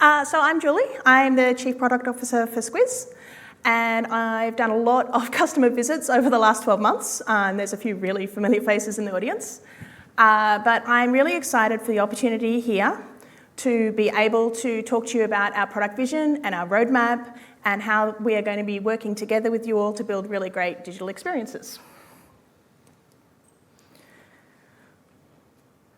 So I'm Julie. I'm the Chief Product Officer for Squiz, and I've done a lot of customer visits over the last 12 months, and there's a few really familiar faces in the audience. But I'm really excited for the opportunity here to be able to talk to you about our product vision and our roadmap and how we are going to be working together with you all to build really great digital experiences.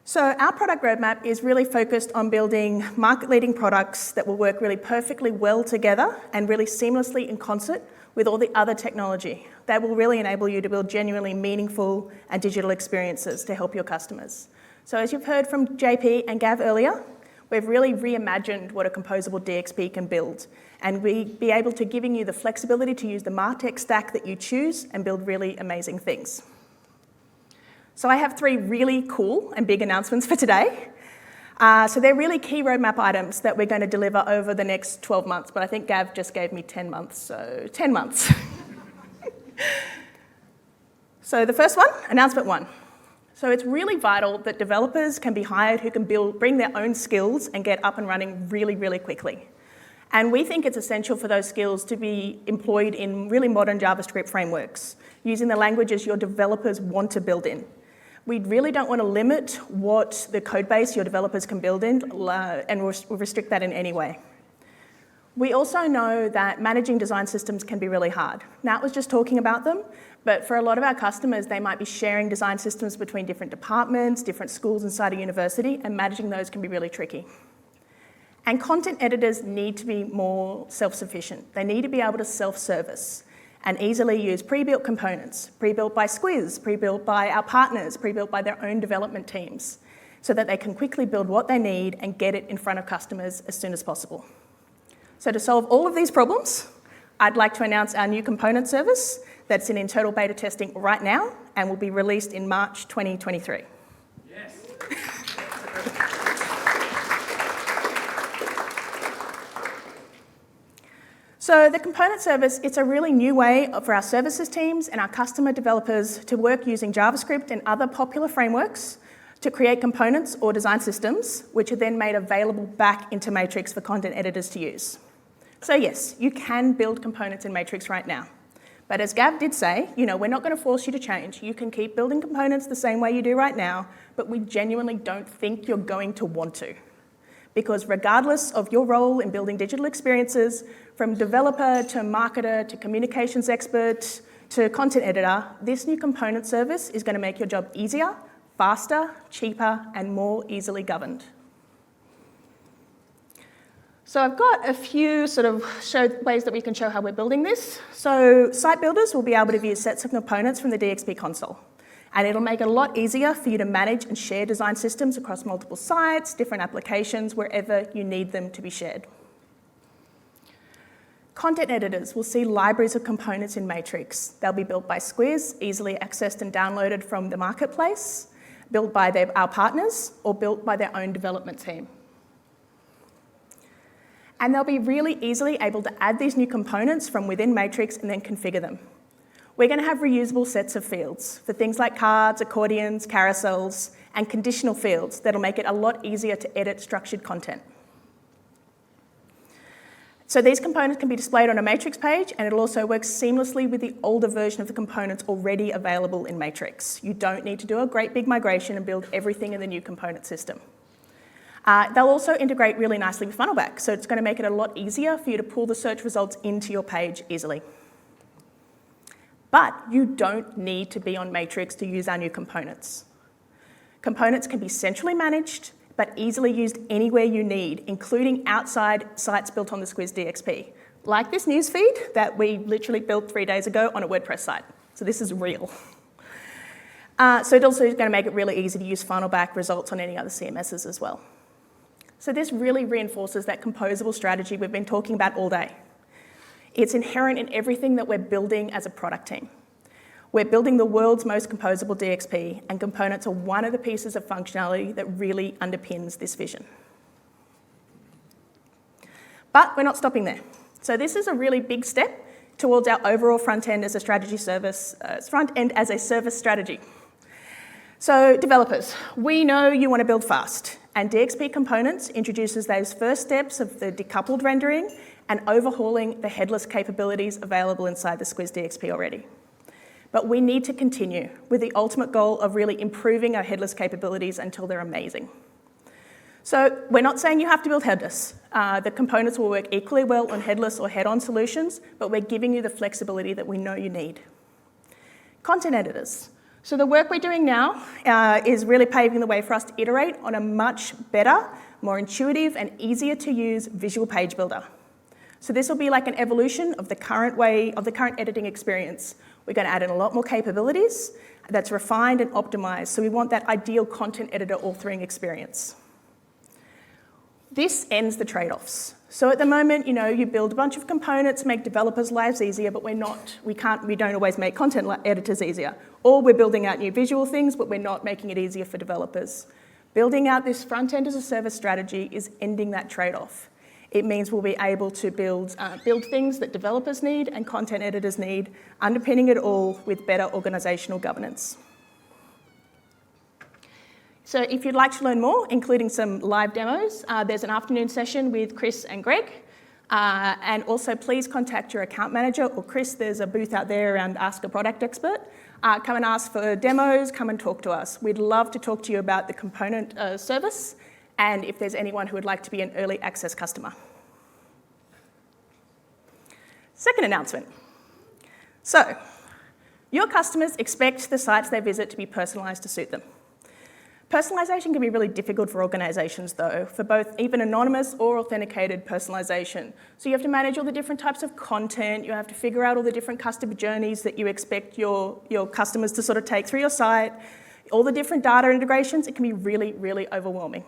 So our product roadmap is really focused on building market-leading products that will work really perfectly well together and really seamlessly in concert with all the other technology that will really enable you to build genuinely meaningful and digital experiences to help your customers. So as you've heard from JP and Gav earlier, we've really reimagined what a composable DXP can build, and we be able to giving you the flexibility to use the MarTech stack that you choose and build really amazing things. So I have three really cool and big announcements for today. So they're really key roadmap items that we're going to deliver over the next 12 months, but I think Gav just gave me 10 months, so 10 months. So the first one, announcement one. So it's really vital that developers can be hired who can bring their own skills and get up and running really, really quickly. And we think it's essential for those skills to be employed in really modern JavaScript frameworks, using the languages your developers want to build in. We really don't want to limit what the code base your developers can build in and restrict that in any way. We also know that managing design systems can be really hard. Nat was just talking about them, but for a lot of our customers, they might be sharing design systems between different departments, different schools inside a university, and managing those can be really tricky. And content editors need to be more self-sufficient. They need to be able to self-service and easily use pre-built components, pre-built by Squiz, pre-built by our partners, pre-built by their own development teams, so that they can quickly build what they need and get it in front of customers as soon as possible. So to solve all of these problems, I'd like to announce our new component service that's in internal beta testing right now and will be released in March 2023. Yes. So the component service, it's a really new way for our services teams and our customer developers to work using JavaScript and other popular frameworks to create components or design systems, which are then made available back into Matrix for content editors to use. So yes, you can build components in Matrix right now. But as Gav did say, we're not going to force you to change. You can keep building components the same way you do right now, but we genuinely don't think you're going to want to. Because regardless of your role in building digital experiences, from developer to marketer to communications expert to content editor, this new component service is going to make your job easier, faster, cheaper, and more easily governed. So I've got a few ways that we can show how we're building this. So site builders will be able to view sets of components from the DXP console. And it'll make it a lot easier for you to manage and share design systems across multiple sites, different applications, wherever you need them to be shared. Content editors will see libraries of components in Matrix. They'll be built by Squiz, easily accessed and downloaded from the marketplace, built by our partners, or built by their own development team. And they'll be really easily able to add these new components from within Matrix and then configure them. We're going to have reusable sets of fields for things like cards, accordions, carousels, and conditional fields that'll make it a lot easier to edit structured content. So these components can be displayed on a Matrix page, and it'll also work seamlessly with the older version of the components already available in Matrix. You don't need to do a great big migration and build everything in the new component system. They'll also integrate really nicely with Funnelback, so it's going to make it a lot easier for you to pull the search results into your page easily. But you don't need to be on Matrix to use our new components. Components can be centrally managed, but easily used anywhere you need, including outside sites built on the Squiz DXP, like this newsfeed that we literally built 3 days ago on a WordPress site. So this is real. So it also is going to make it really easy to use Funnelback results on any other CMSs as well. So this really reinforces that composable strategy we've been talking about all day. It's inherent in everything that we're building as a product team. We're building the world's most composable DXP, and components are one of the pieces of functionality that really underpins this vision. But we're not stopping there. So this is a really big step towards our overall front end as a strategy service, front end as a service strategy. So developers, we know you want to build fast, And DXP Components introduces those first steps of the decoupled rendering and overhauling the headless capabilities available inside the Squiz DXP already. But we need to continue with the ultimate goal of really improving our headless capabilities until they're amazing. So we're not saying you have to build headless. The components will work equally well on headless or head-on solutions, but we're giving you the flexibility that we know you need. Content editors. So the work we're doing now is really paving the way for us to iterate on a much better, more intuitive and easier to use visual page builder. So this will be like an evolution of the current editing experience. We're going to add in a lot more capabilities that's refined and optimized. So we want that ideal content editor authoring experience. This ends the trade-offs. So at the moment, you build a bunch of components, make developers' lives easier, but we don't always make content editors easier. Or we're building out new visual things, but we're not making it easier for developers. Building out this front-end as a service strategy is ending that trade-off. It means we'll be able to build things that developers need and content editors need, underpinning it all with better organizational governance. So if you'd like to learn more, including some live demos, there's an afternoon session with Chris and Greg. And also please contact your account manager or Chris. There's a booth out there around Ask a Product Expert. Come and ask for demos, come and talk to us. We'd love to talk to you about the component service and if there's anyone who would like to be an early access customer. Second announcement. So, your customers expect the sites they visit to be personalised to suit them. Personalisation can be really difficult for organisations though, for both even anonymous or authenticated personalisation. So you have to manage all the different types of content, you have to figure out all the different customer journeys that you expect your customers to sort of take through your site, all the different data integrations. It can be really, really overwhelming.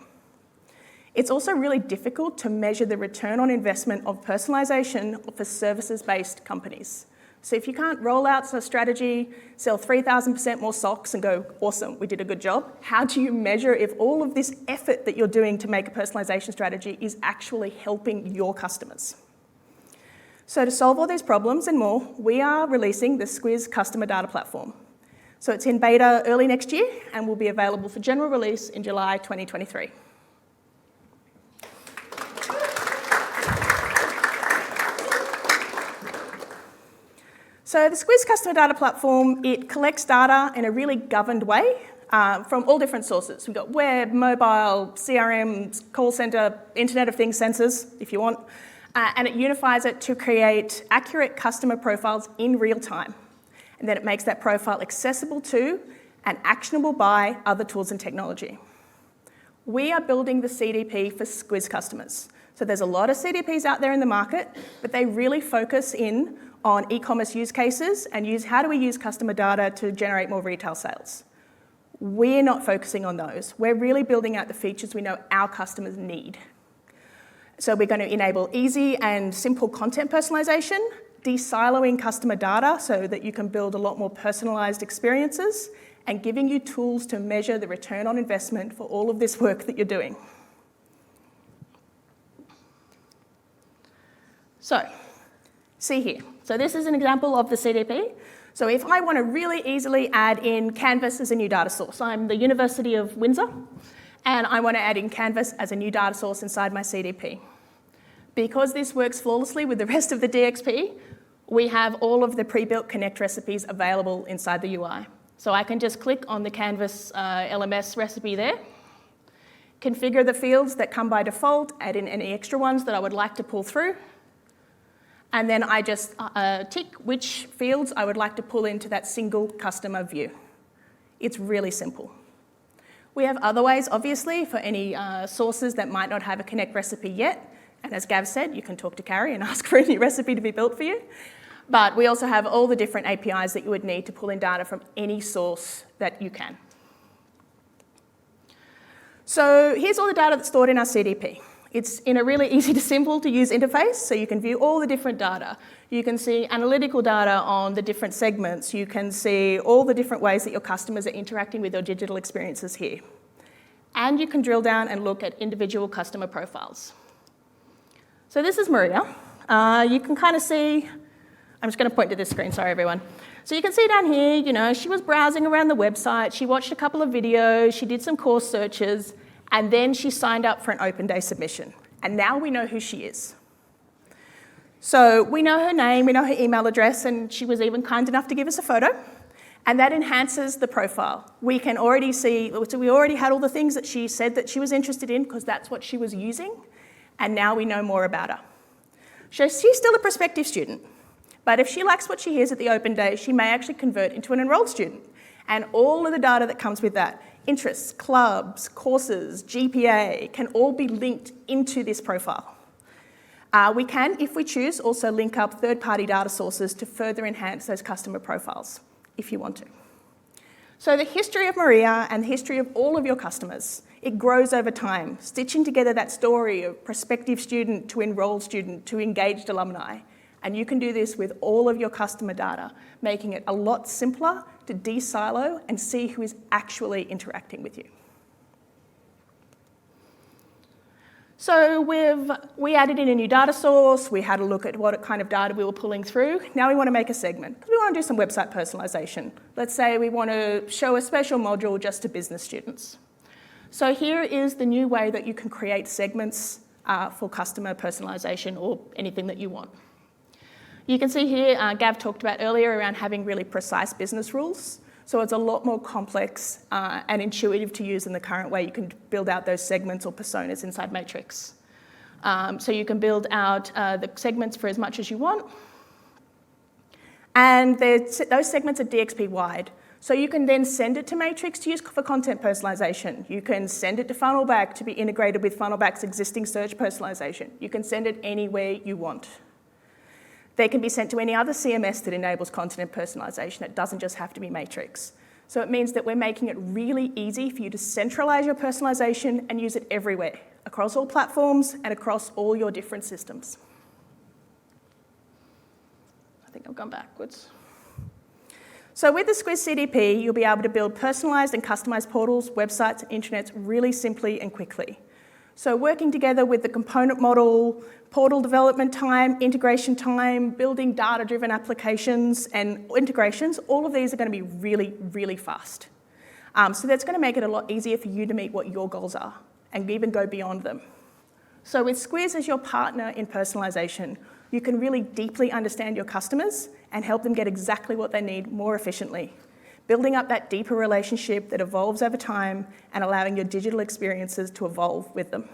It's also really difficult to measure the return on investment of personalisation for services-based companies. So if you can't roll out a strategy, sell 3,000% more socks and go, awesome, we did a good job, how do you measure if all of this effort that you're doing to make a personalisation strategy is actually helping your customers? So to solve all these problems and more, we are releasing the Squiz Customer Data Platform. So it's in beta early next year and will be available for general release in July 2023. So the Squiz Customer Data Platform, it collects data in a really governed way from all different sources. We've got web, mobile, CRM, call center, Internet of Things sensors, if you want, and it unifies it to create accurate customer profiles in real time. And then it makes that profile accessible to and actionable by other tools and technology. We are building the CDP for Squiz customers. So there's a lot of CDPs out there in the market, but they really focus in on e-commerce use cases and how do we use customer data to generate more retail sales. We're not focusing on those. We're really building out the features we know our customers need. So we're going to enable easy and simple content personalization, de-siloing customer data so that you can build a lot more personalized experiences, and giving you tools to measure the return on investment for all of this work that you're doing. So, see here. So this is an example of the CDP. So if I want to really easily add in Canvas as a new data source, I'm the University of Windsor, and I want to add in Canvas as a new data source inside my CDP. Because this works flawlessly with the rest of the DXP, we have all of the pre-built Connect recipes available inside the UI. So I can just click on the Canvas LMS recipe there, configure the fields that come by default, add in any extra ones that I would like to pull through, and then I just tick which fields I would like to pull into that single customer view. It's really simple. We have other ways, obviously, for any sources that might not have a Connect recipe yet. And as Gav said, you can talk to Carrie and ask for any recipe to be built for you. But we also have all the different APIs that you would need to pull in data from any source that you can. So here's all the data that's stored in our CDP. It's in a really easy to simple to use interface, so you can view all the different data. You can see analytical data on the different segments. You can see all the different ways that your customers are interacting with your digital experiences here. And you can drill down and look at individual customer profiles. So this is Maria. You can kind of see, I'm just going to point to this screen, sorry everyone. So you can see down here, she was browsing around the website, she watched a couple of videos, she did some course searches, And then she signed up for an open day submission. And now we know who she is. So we know her name, we know her email address, and she was even kind enough to give us a photo. And that enhances the profile. We can already see, so we already had all the things that she said that she was interested in because that's what she was using. And now we know more about her. So she's still a prospective student. But if she likes what she hears at the open day, she may actually convert into an enrolled student. And all of the data that comes with that, interests, clubs, courses, GPA, can all be linked into this profile. We can, if we choose, also link up third-party data sources to further enhance those customer profiles, if you want to. So the history of Maria and the history of all of your customers, it grows over time, stitching together that story of prospective student to enrolled student to engaged alumni. And you can do this with all of your customer data, making it a lot simpler to de-silo and see who is actually interacting with you. So we added in a new data source, we had a look at what kind of data we were pulling through. Now we want to make a segment, because we want to do some website personalization. Let's say we want to show a special module just to business students. So here is the new way that you can create segments for customer personalization or anything that you want. You can see here, Gav talked about earlier around having really precise business rules. So it's a lot more complex and intuitive to use than the current way you can build out those segments or personas inside Matrix. So you can build out the segments for as much as you want. And those segments are DXP wide. So you can then send it to Matrix to use for content personalization. You can send it to Funnelback to be integrated with Funnelback's existing search personalization. You can send it anywhere you want. They can be sent to any other CMS that enables content personalization. It doesn't just have to be Matrix. So it means that we're making it really easy for you to centralize your personalization and use it everywhere, across all platforms and across all your different systems. I think I've gone backwards. So with the Squiz CDP, you'll be able to build personalized and customized portals, websites, and intranets really simply and quickly. So working together with the component model, portal development time, integration time, building data-driven applications and integrations, all of these are going to be really, really fast. So that's going to make it a lot easier for you to meet what your goals are and even go beyond them. So with Squiz as your partner in personalization, you can really deeply understand your customers and help them get exactly what they need more efficiently, building up that deeper relationship that evolves over time and allowing your digital experiences to evolve with them.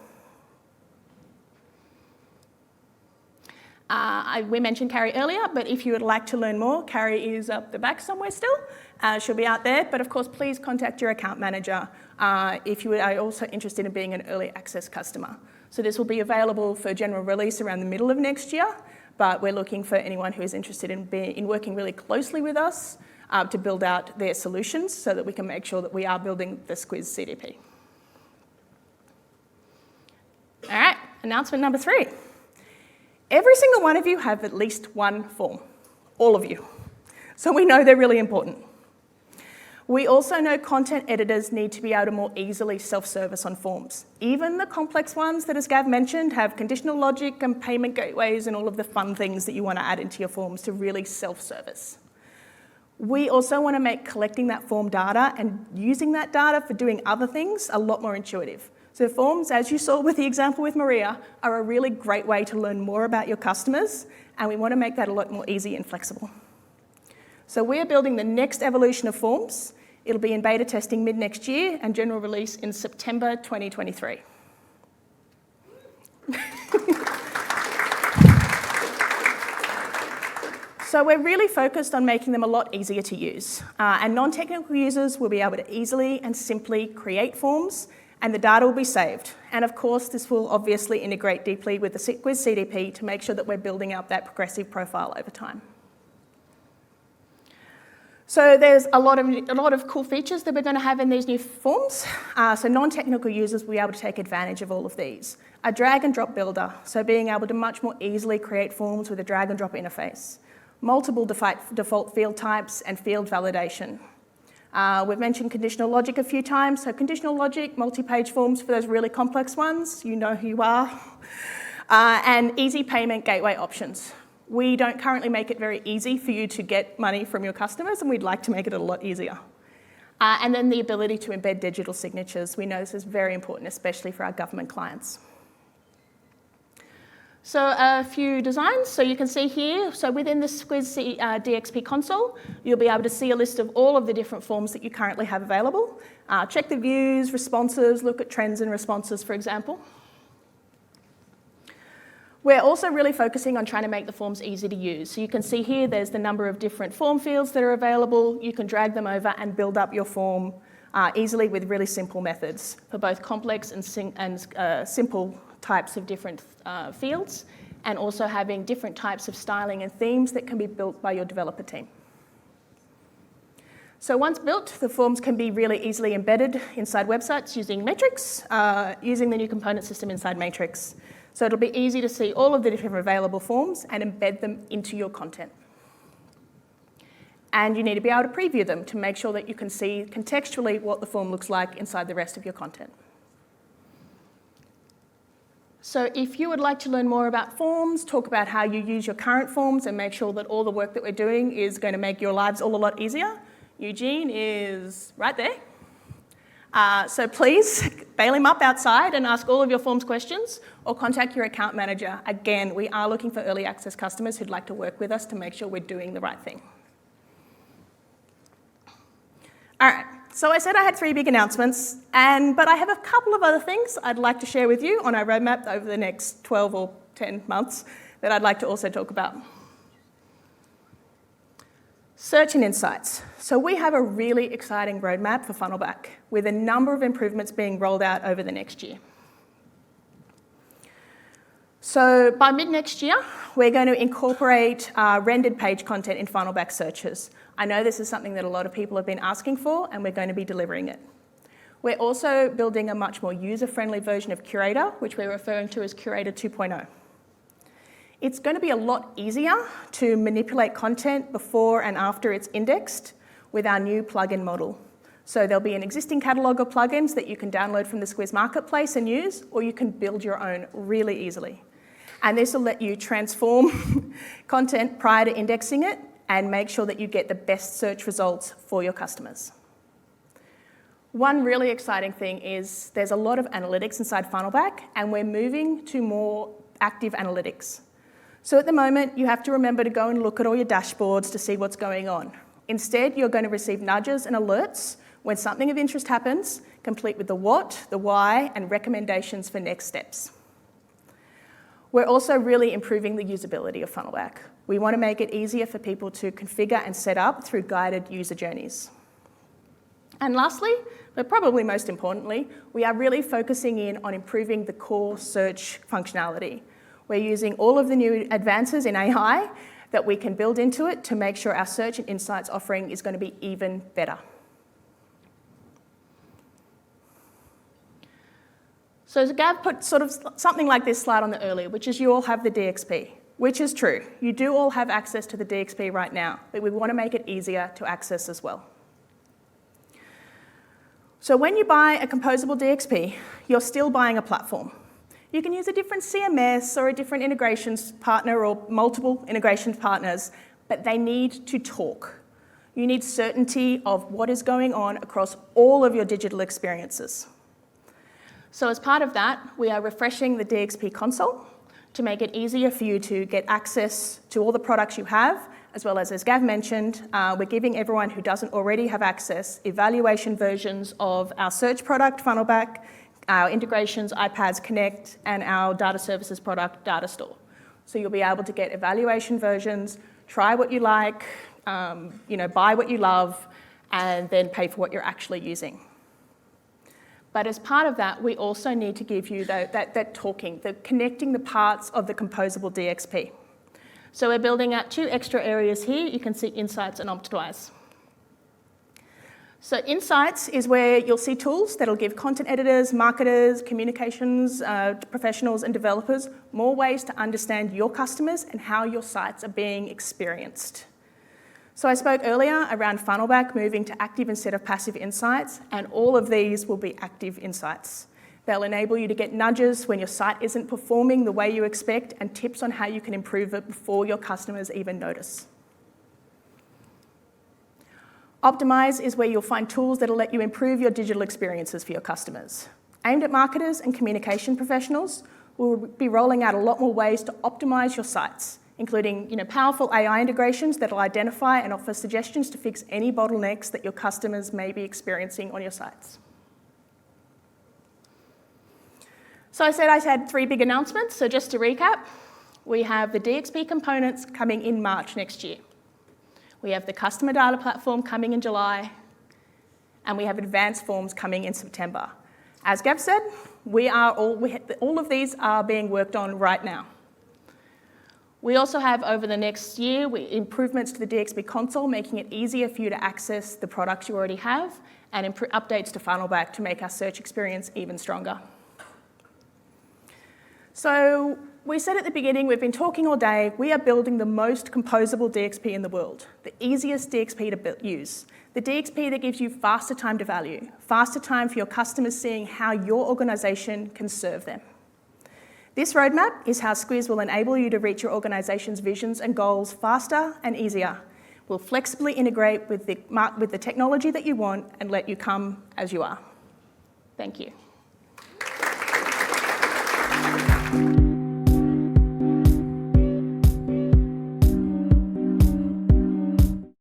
We mentioned Carrie earlier, but if you would like to learn more, Carrie is up the back somewhere still. She'll be out there, but of course, please contact your account manager if you are also interested in being an early access customer. So this will be available for general release around the middle of next year, but we're looking for anyone who is interested in working really closely with us to build out their solutions so that we can make sure that we are building the Squiz CDP. All right, announcement number 3. Every single one of you have at least one form, all of you. So we know they're really important. We also know content editors need to be able to more easily self-service on forms. Even the complex ones that, as Gav mentioned, have conditional logic and payment gateways and all of the fun things that you want to add into your forms to really self-service. We also want to make collecting that form data and using that data for doing other things a lot more intuitive. So forms, as you saw with the example with Maria, are a really great way to learn more about your customers, and we want to make that a lot more easy and flexible. So we're building the next evolution of forms. It'll be in beta testing mid-next year and general release in September 2023. So we're really focused on making them a lot easier to use. And non-technical users will be able to easily and simply create forms, and the data will be saved. And of course, this will obviously integrate deeply with the Squiz CDP to make sure that we're building up that progressive profile over time. So there's a lot of cool features that we're going to have in these new forms. So non-technical users will be able to take advantage of all of these. A drag and drop builder, so being able to much more easily create forms with a drag and drop interface. Multiple default field types and field validation. We've mentioned conditional logic a few times. So conditional logic, multi-page forms for those really complex ones. You know who you are. And easy payment gateway options. We don't currently make it very easy for you to get money from your customers, and we'd like to make it a lot easier. And then the ability to embed digital signatures. We know this is very important, especially for our government clients. So a few designs. So you can see here, so within the Squiz DXP console, you'll be able to see a list of all of the different forms that you currently have available. Check the views, responses, look at trends and responses, for example. We're also really focusing on trying to make the forms easy to use. So you can see here there's the number of different form fields that are available. You can drag them over and build up your form easily with really simple methods for both complex and simple types of different fields, and also having different types of styling and themes that can be built by your developer team. So once built, the forms can be really easily embedded inside websites using Matrix, using the new component system inside Matrix. So it'll be easy to see all of the different available forms and embed them into your content. And you need to be able to preview them to make sure that you can see contextually what the form looks like inside the rest of your content. So if you would like to learn more about forms, talk about how you use your current forms and make sure that all the work that we're doing is going to make your lives all a lot easier, Eugene is right there. So please bail him up outside and ask all of your forms questions, or contact your account manager. Again, we are looking for early access customers who'd like to work with us to make sure we're doing the right thing. All right. So I said I had 3 big announcements, but I have a couple of other things I'd like to share with you on our roadmap over the next 12 or 10 months that I'd like to also talk about. Search and insights. So we have a really exciting roadmap for Funnelback with a number of improvements being rolled out over the next year. So by mid-next year, we're going to incorporate rendered page content in Funnelback searches. I know this is something that a lot of people have been asking for, and we're going to be delivering it. We're also building a much more user-friendly version of Curator, which we're referring to as Curator 2.0. It's going to be a lot easier to manipulate content before and after it's indexed with our new plugin model. So there'll be an existing catalogue of plugins that you can download from the Squiz Marketplace and use, or you can build your own really easily. And this will let you transform content prior to indexing it and make sure that you get the best search results for your customers. One really exciting thing is there's a lot of analytics inside Funnelback, and we're moving to more active analytics. So at the moment, you have to remember to go and look at all your dashboards to see what's going on. Instead, you're going to receive nudges and alerts when something of interest happens, complete with the what, the why, and recommendations for next steps. We're also really improving the usability of Funnelback. We want to make it easier for people to configure and set up through guided user journeys. And lastly, but probably most importantly, we are really focusing in on improving the core search functionality. We're using all of the new advances in AI that we can build into it to make sure our search and insights offering is going to be even better. So Gav put sort of something like this slide on there earlier, which is you all have the DXP, which is true. You do all have access to the DXP right now, but we want to make it easier to access as well. So when you buy a composable DXP, you're still buying a platform. You can use a different CMS or a different integrations partner or multiple integrations partners, but they need to talk. You need certainty of what is going on across all of your digital experiences. So as part of that, we are refreshing the DXP console to make it easier for you to get access to all the products you have, as well as Gav mentioned, we're giving everyone who doesn't already have access evaluation versions of our search product, Funnelback, our integrations, iPads Connect, and our data services product, Data Store. So you'll be able to get evaluation versions, try what you like, buy what you love, and then pay for what you're actually using. But as part of that, we also need to give you that talking, the connecting the parts of the composable DXP. So we're building out 2 extra areas here. You can see Insights and Optimize. So Insights is where you'll see tools that'll give content editors, marketers, communications professionals, and developers more ways to understand your customers and how your sites are being experienced. So I spoke earlier around Funnelback moving to active instead of passive insights, and all of these will be active insights. They'll enable you to get nudges when your site isn't performing the way you expect, and tips on how you can improve it before your customers even notice. Optimize is where you'll find tools that'll let you improve your digital experiences for your customers. Aimed at marketers and communication professionals, we'll be rolling out a lot more ways to optimize your sites, including powerful AI integrations that'll identify and offer suggestions to fix any bottlenecks that your customers may be experiencing on your sites. So I said I had 3 big announcements, so just to recap, we have the DXP components coming in March next year. We have the customer data platform coming in July, and we have advanced forms coming in September. As Gav said, all of these are being worked on right now. We also have, over the next year, improvements to the DXP console, making it easier for you to access the products you already have, and updates to Funnelback to make our search experience even stronger. So we said at the beginning, we've been talking all day, we are building the most composable DXP in the world, the easiest DXP to use, the DXP that gives you faster time to value, faster time for your customers seeing how your organisation can serve them. This roadmap is how Squiz will enable you to reach your organisation's visions and goals faster and easier. We'll flexibly integrate with the technology that you want and let you come as you are. Thank you.